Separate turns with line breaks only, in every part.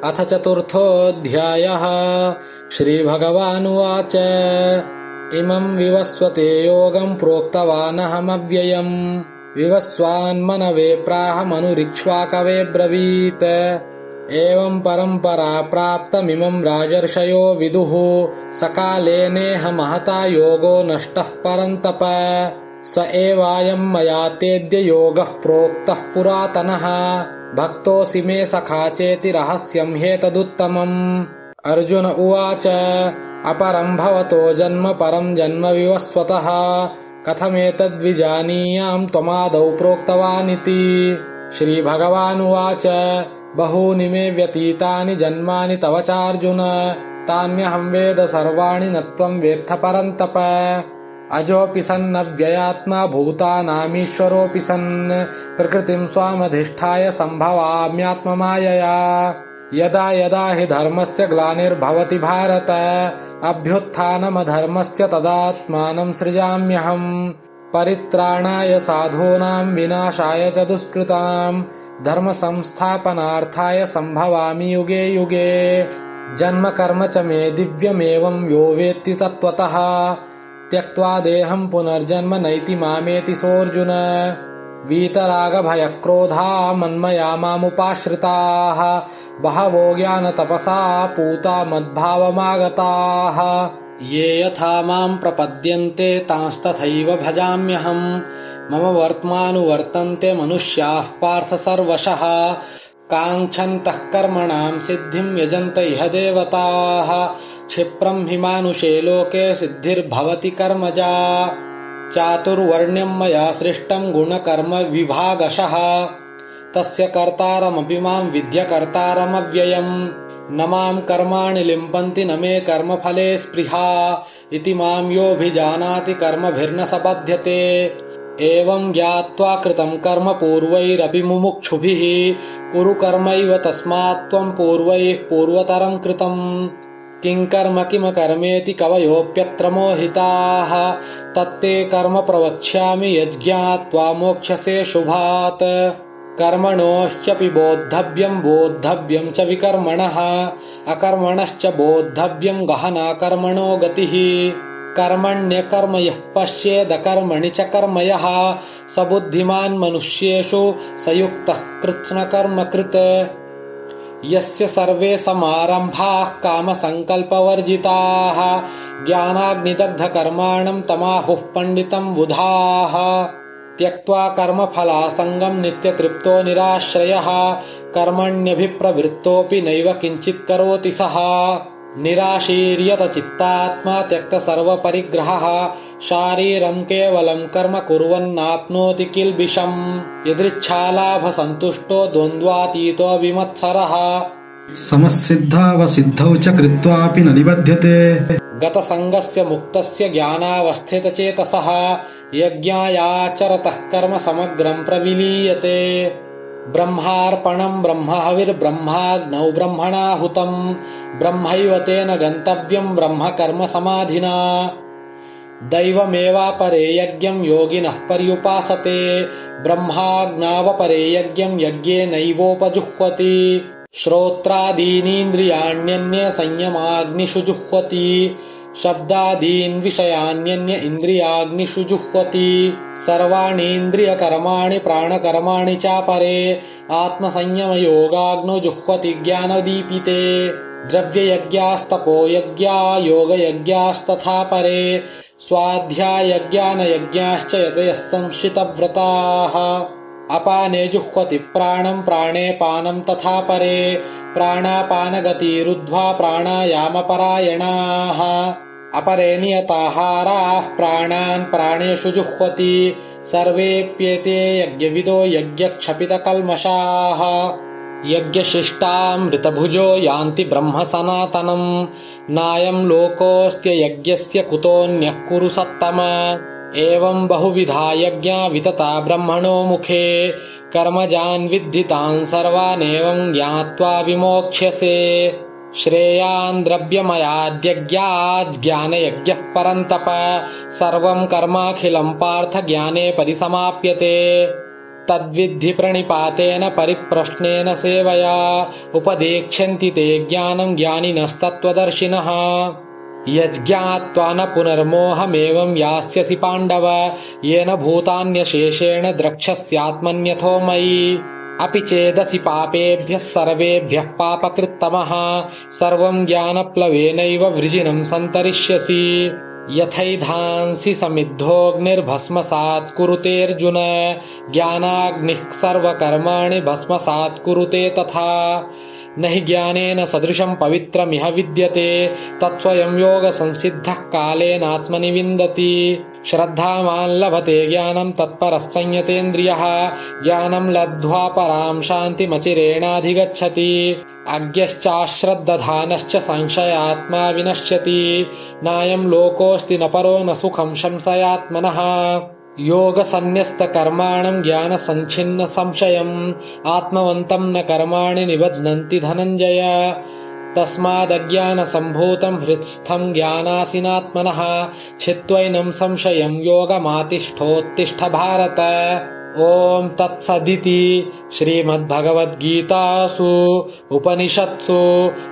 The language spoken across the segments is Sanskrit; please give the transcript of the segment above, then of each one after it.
अथ चतुर्थोऽध्यायः। श्रीभगवानुवाच इमं विवस्वते योगं प्रोक्तवानहमव्ययम् विवस्वान्मनवे प्राहमनुरिक्ष्वाकवे ब्रवीत्। एवं परम्परा प्राप्तमिमं राजर्षयो विदुः सकालेनेह महता योगो नष्टः परन्तप। स एवायं मया तेद्य योगः प्रोक्तः पुरातनः भक्तोऽसि मे सखा चेति रहस्यं ह्येतदुत्तमम्। अर्जुन उवाच अपरं भवतो जन्म परं जन्म विवस्वतः कथमेतद्विजानीयां त्वमादौ प्रोक्तवानिति। श्रीभगवानुवाच बहूनि मे व्यतीतानि जन्मानि तव चार्जुन तान्यहं वेद सर्वाणि न त्वं वेत्थ परन्तप। अजोऽपि सन्नव्ययात्मा भूतानामीश्वरोऽपि सन् प्रकृतिं स्वामधिष्ठाय सम्भवाम्यात्ममायया। यदा यदा हि धर्मस्य ग्लानिर्भवति भारत अभ्युत्थानमधर्मस्य तदात्मानं सृजाम्यहम्। परित्राणाय साधूनां विनाशाय च दुष्कृतां धर्म संस्थापनार्थाय सम्भवामि युगे युगे। जन्म कर्म च मे दिव्यमेवं यो वेत्ति तत्त्वतः त्यक्त्वा देहं पुनर्जन्म नैति मामेति सोऽर्जुन। वीतरागभयक्रोधा मन्मया मामुपाश्रिताः बहवो ज्ञानतपसा पूता मद्भावमागताः। ये यथा मां प्रपद्यन्ते तांस्तथैव भजाम्यहम्। मम वर्त्मानुवर्तन्ते मनुष्याः पार्थ सर्वशः काङ्क्षन्तः कर्मणां सिद्धिं यजन्त इह देवताः। क्षिप्रं हि मानुषे लोके सिद्धिर्भवति कर्मजा। चातुर्वर्ण्यं मया सृष्टं गुणकर्म विभागशः तस्य कर्तारमपि मां विद्य कर्तारमव्ययम्। न मां कर्माणि लिम्पन्ति न मे कर्मफले स्पृहा इति मां योऽभिजानाति कर्मभिर्न स बध्यते। एवं ज्ञात्वा कृतं कर्म पूर्वैरपि मुमुक्षुभिः कुरु कर्मैव तस्मात् त्वं पूर्वैः पूर्वतरं कृतम्। किं कर्म किमकर्मेति कवयोऽप्यत्र मोहिताः तत्ते कर्म प्रवक्ष्यामि यज्ज्ञात्वा मोक्ष्यसे शुभात्। कर्मणो ह्यपि बोद्धव्यं बोद्धव्यं च विकर्मणः अकर्मणश्च बोद्धव्यं गहना कर्मणो गतिः। कर्मण्यकर्म यः पश्येदकर्मणि च कर्म यः स बुद्धिमान् मनुष्येषु स युक्तः कृत्स्नकर्मकृत्। यस्य सर्वे समारम्भाः कामसङ्कल्पवर्जिताः ज्ञानाग्निदग्धकर्माणं तमाहुः पण्डितं बुधाः। त्यक्त्वा कर्मफलासङ्गं नित्यतृप्तो निराश्रयः कर्मण्यभिप्रवृत्तोऽपि नैव किञ्चित् करोति सः। निराशीर्यत चित्तात्मा त्यक्तसर्वपरिग्रहः शारीरं केवलं कर्म कुर्वन्नाप्नोति किल्बिषम्। यदृच्छालाभसन्तुष्टो द्वन्द्वातीतो विमत्सरः
समसिद्धावसिद्धौ च कृत्वापि न निबध्यते।
गतसङ्गस्य मुक्तस्य ज्ञानावस्थितचेतसः यज्ञायाचरतः कर्म समग्रं प्रविलीयते। ब्रह्मार्पणं ब्रह्महविर्ब्रह्माग्नौ ब्रह्मणाहुतं ब्रह्मैव तेन गन्तव्यं ब्रह्मकर्म समाधिना। दैवमेवापरे यज्ञं योगिनः पर्युपासते ब्रह्माग्नावपरे यज्ञं यज्ञेनैवोपजुह्वति। श्रोत्रादीनीन्द्रियाण्यन्ये संयमाग्निषु जुह्वति शब्दादीन् विषयान्यन्य इन्द्रियाग्निषु जुह्वति। सर्वाणीन्द्रियकर्माणि प्राणकर्माणि चापरे आत्मसंयमयोगाग्नौ जुह्वति ज्ञानदीपिते। द्रव्ययज्ञास्तपोयज्ञा योगयज्ञास्तथा परे स्वाध्यायज्ञानयज्ञाश्च यतयः संशितव्रताः। अपाने जुह्वति प्राणं प्राणे पानं तथा परे प्राणापानगतिरुद्ध्वा प्राणायामपरायणाः। अपरे नियताहाराः प्राणान् प्राणेषु जुह्वति सर्वेऽप्येते यज्ञविदो यज्ञक्षपितकल्मषाः। यज्ञशिष्टामृतभुजो यान्ति ब्रह्म सनातनं नायं लोकोऽस्त्ययज्ञस्य कुतोऽन्यः कुरु सत्तम। एवं बहुविधा यज्ञा वितता ब्रह्मणो मुखे कर्मजान् विद्धितान् सर्वानेवं ज्ञात्वा विमोक्ष्यसे। श्रेयान् द्रव्यमयाद्यज्ञात् ज्ञानयज्ञः परन्तप सर्वं कर्माखिलं पार्थ ज्ञाने परिसमाप्यते। तद्विद्धि प्रणिपातेन परिप्रश्नेन सेवया उपदेक्ष्यन्ति ते ज्ञानं ज्ञानिनस्तत्त्वदर्शिनः यज्ज्ञात्वा न पुनर्मोहमेवं यास्यसि पाण्डव येन भूतान्यशेषेण द्रक्ष्यस्यात्मन्यथो मयि अपि चेदसि पापेभ्यः सर्वेभ्यः पापकृत्तमः सर्वं ज्ञानप्लवेनैव वृजिनं सन्तरिष्यसि यथैधांसि समिद्धोऽग्निर्भस्मसात् कुरुतेऽर्जुन ज्ञानाग्निः सर्वकर्माणि भस्मसात् कुरुते तथा न हि ज्ञानेन सदृशं पवित्रमिह विद्यते तत्स्वयं योगसंसिद्धः कालेनात्मनि विन्दति श्रद्धावान् लभते ज्ञानं तत्परः संयतेन्द्रियः ज्ञानं लब्ध्वा परां शान्तिमचिरेणाधिगच्छति अज्ञश्चाश्रद्दधानश्च संशयात्मा विनश्यति नायं लोकोऽस्ति न परो न सुखं संशयात्मनः योगसन्न्यस्तकर्माणं ज्ञानसञ्छिन्न संशयम् आत्मवन्तं न कर्माणि निबध्नन्ति धनञ्जय तस्मादज्ञानसम्भूतं हृत्स्थं ज्ञानासीनात्मनः छित्त्वैनं संशयं योगमातिष्ठोत्तिष्ठ भारत। ओम तत्सदिति श्रीमद्भगवद्गीतासु उपनिषत्सु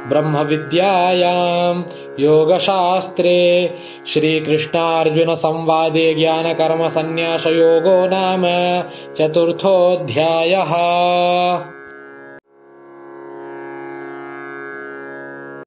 ब्रह्मविद्यायां योगशास्त्रे श्रीकृष्णार्जुन संवादे ज्ञानकर्म संन्यासयोगो नाम 4. अध्यायः।